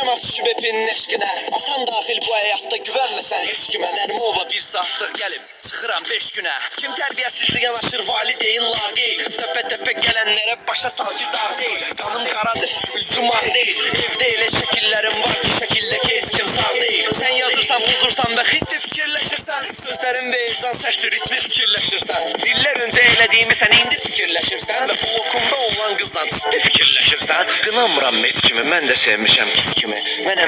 Yaşamak düşüb hepinin eşkinə. Atan daxil bu həyatda güvənməsən heç kimə. Nərmova bir saatlıq gəlib çıxıram 5 günə. Kim tərbiyəsizlik yanaşır valideyn laqeyd. Təpə gələnlərə başa sal ki dar deyil. Qanım qaradır, üzüm ağ deyil. Evdə elə şəkillərim var ki şəkildəki heç kim sağ deyil. Sən yazırsan, pozursan və xitli fikirləşirsən. Sözlərin və ecazan səhvdir, ritmi fikirləşirsən. İllər öncə elədiyimi sən indi fikirləşirsən. Və bu okumda olan qızdan ciddi fikirləşirsən. Qınamıram heç kimi, mən də sevmişəm pis kimi.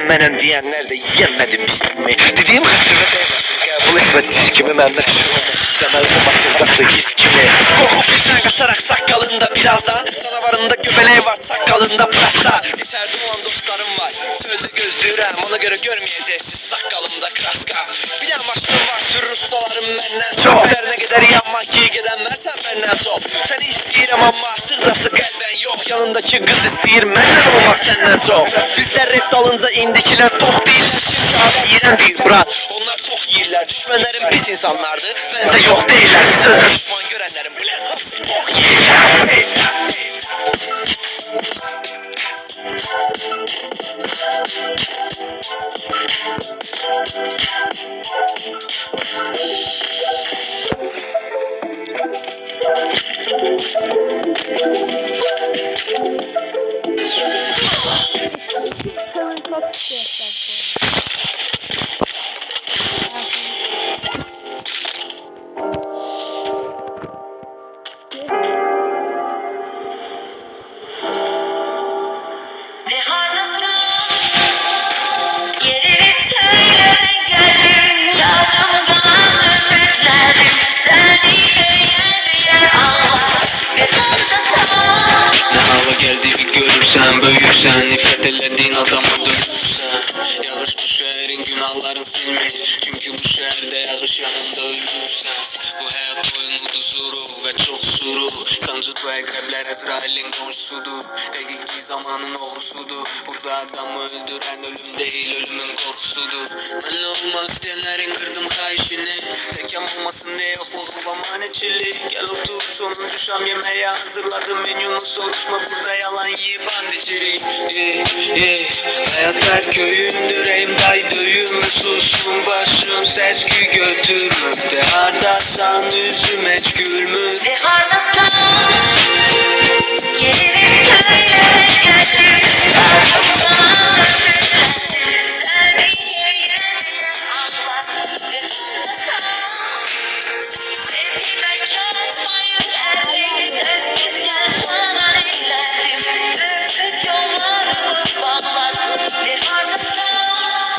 Mənəm deyənlər də yiyəmədi pis kimi. Dediyim xətrimə dəyməsin, qəbul etmə diz kimi. Məndən şırılmaq istəməli, batılacaqsa his kimi. Qorxub bizdən qaçaraq saqqalında birazdan. Canavarında göbələk var, saqqalında pasta. İçərdə olan dostlarım var, çöldə gözləyirəm. Ona görə görməyəcəksiniz saqqalımda kraska. Bir dənə maşınım var, sürür ustalarım məndən çox. Üzərinə qədər yanmaq ki, gedənmərsən məndən çox. Səni istəyirəm amma sığcası qəlbən yox. Yanındakı qız istəyir məndən olmaq səndən çox. Bizlər redd dalınca indikilər tox deyirlər ki, kahve yiyən deyil brat. Onlar çox yiyirlər, düşmənlərim pis insanlardır. Məncə yox deyirlər, sözlə düşman görənlərim bilən hamısı tox yiyirlər. Sen böyüksen, nifret elediğin adamı dönürsen. Yağış bu şehrin günahların silmir. Çünkü bu şehirde yağış yanında ölürsen. Bu hayat boyunu zuru ve çok suru. Sancıt ve ekrebler Ezrail'in komşusudur. Dakiki zamanın oğrusudur. Burada adamı öldüren ölüm değil, ölümün korkusudur. Benle olmak isteyenlerin kırdım kayışını. Tekem olmasın diye yokluk ve manetçilik. Gel otur, sonuncu şam yemeği hazırladım menünü. Soruşma, burada yalan yiyip andicilik. Hayatlar köyündür, eğimday döyüm. Susun başım, ses ki götürmükte. Hardasan üzüm hiç gülmür. Ve hardasan yerini söyle geldim. Yarımdan ömürlendim. Seni yeğen Allah. Ve hardasan sevgime çatmayın ellerim. Sessiz yaşanan ellerim. Ürküt yolları bağladım. Ve hardasan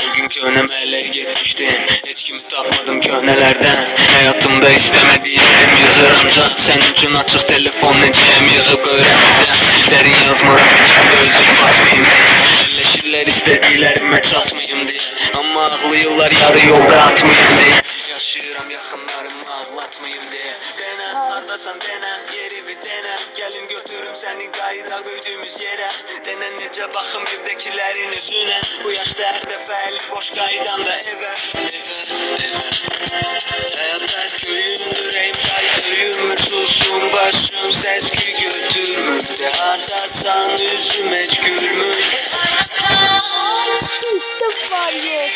Bugün köhneme ele gitmiştim. Etkimi tapmadım köhnelerden. Hayatımda istemediğim yığır ancak sen üçün açıq telefon necəyəm yığıb öyrənmədən. Dərin yazmıram içimdə özüm batmayım deyə. Birləşirlər istədiklərimə çatmayım deyə. Amma ağlayırlar yarı yolda atmayım deyə. Yaşayıram yaxınlarımı ağlatmayım deyə. Denən hardasan denən yeri bir denən. Gəlin götürüm səni qayıda büydüyümüz yerə. Denən necə baxım evdəkilərin üzünə. Bu yaşda hər dəfə əli boş qaydanda evə. Hayatlar köyündür, eğimday döyümür. Susun başım, ses ki götürmür. De hardasan üzüm hiç gülmür. hardasan İşte var ya,